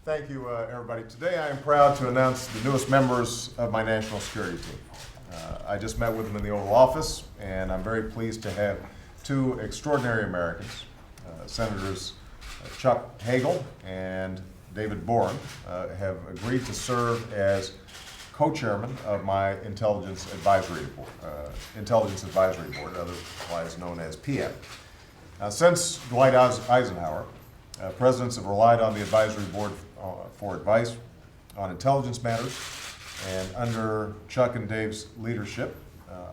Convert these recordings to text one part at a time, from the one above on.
Thank you, everybody. Today I am proud to announce the newest members of my national security team. I just met with them in the Oval Office, and I'm very pleased to have two extraordinary Americans, Senators Chuck Hagel and David Boren, have agreed to serve as co-chairmen of my Intelligence Advisory Board, otherwise known as PM. Now, since Dwight Eisenhower, presidents have relied on the advisory board for advice on intelligence matters, and under Chuck and Dave's leadership,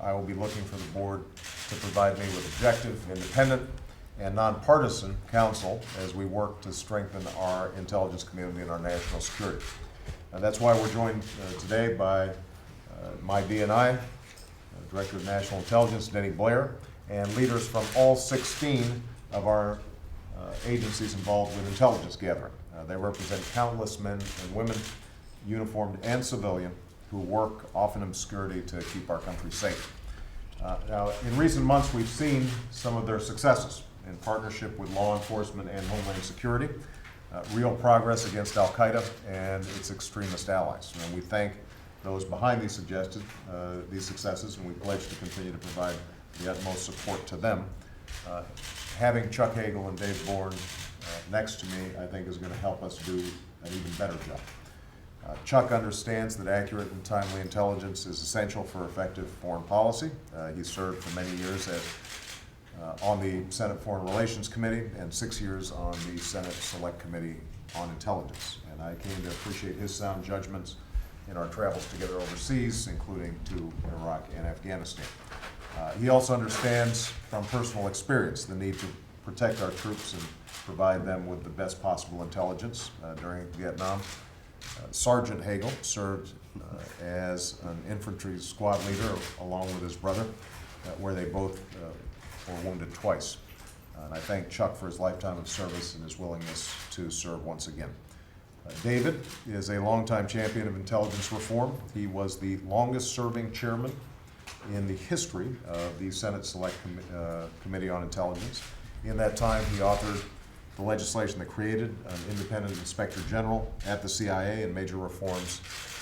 I will be looking for the board to provide me with objective, independent, and nonpartisan counsel as we work to strengthen our intelligence community and our national security. That's why we're joined today by my DNI, Director of National Intelligence, Denny Blair, and leaders from all 16 of our agencies involved with intelligence gathering. They represent countless men and women, uniformed and civilian, who work often in obscurity to keep our country safe. Now, in recent months, we've seen some of their successes in partnership with law enforcement and Homeland Security, real progress against Al-Qaeda and its extremist allies. And we thank those behind these successes, and we pledge to continue to provide the utmost support to them. Having Chuck Hagel and Dave Boren next to me, I think, is going to help us do an even better job. Chuck understands that accurate and timely intelligence is essential for effective foreign policy. He served for many years on the Senate Foreign Relations Committee and 6 years on the Senate Select Committee on Intelligence. And I came to appreciate his sound judgments in our travels together overseas, including to Iraq and Afghanistan. He also understands from personal experience the need to protect our troops and provide them with the best possible intelligence during Vietnam. Sergeant Hagel served as an infantry squad leader along with his brother, where they both were wounded twice. And I thank Chuck for his lifetime of service and his willingness to serve once again. David is a longtime champion of intelligence reform. He was the longest serving chairman in the history of the Senate Select Committee on Intelligence. In that time, he authored the legislation that created an independent inspector general at the CIA and major reforms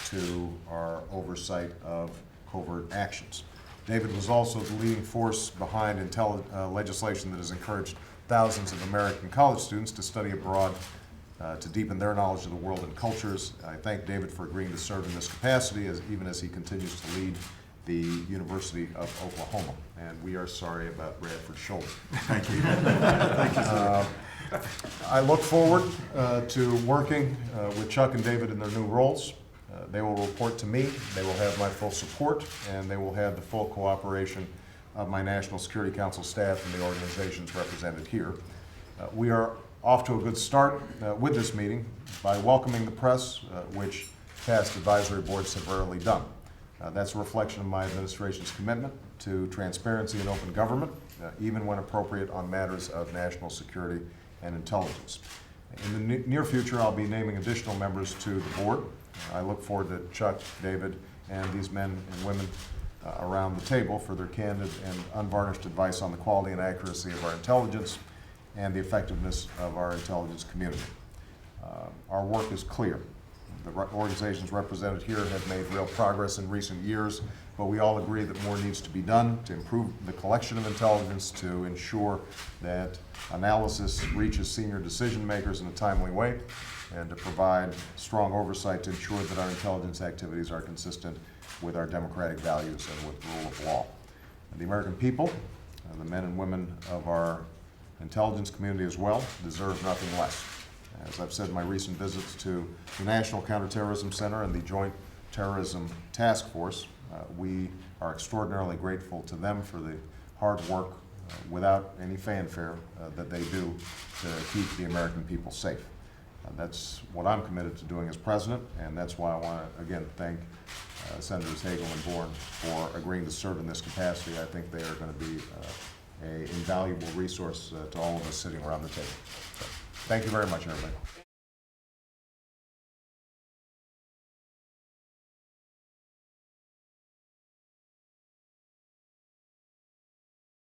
to our oversight of covert actions. David was also the leading force behind legislation that has encouraged thousands of American college students to study abroad to deepen their knowledge of the world and cultures. I thank David for agreeing to serve in this capacity, even as he continues to lead the University of Oklahoma. And we are sorry about Bradford's shoulder. Thank you. Thank you, sir. I look forward to working with Chuck and David in their new roles. They will report to me, they will have my full support, and they will have the full cooperation of my National Security Council staff and the organizations represented here. We are off to a good start with this meeting by welcoming the press, which past advisory boards have rarely done. That's a reflection of my administration's commitment to transparency and open government, even when appropriate on matters of national security and intelligence. In the near future, I'll be naming additional members to the board. I look forward to Chuck, David, and these men and women around the table for their candid and unvarnished advice on the quality and accuracy of our intelligence and the effectiveness of our intelligence community. Our work is clear. The organizations represented here have made real progress in recent years, but we all agree that more needs to be done to improve the collection of intelligence, to ensure that analysis reaches senior decision makers in a timely way, and to provide strong oversight to ensure that our intelligence activities are consistent with our democratic values and with the rule of law. And the American people, the men and women of our intelligence community as well, deserve nothing less. As I've said in my recent visits to the National Counterterrorism Center and the Joint Terrorism Task Force, we are extraordinarily grateful to them for the hard work without any fanfare that they do to keep the American people safe. That's what I'm committed to doing as president, and that's why I want to again thank Senators Hagel and Boren for agreeing to serve in this capacity. I think they are going to be an invaluable resource to all of us sitting around the table. So, thank you very much, everybody.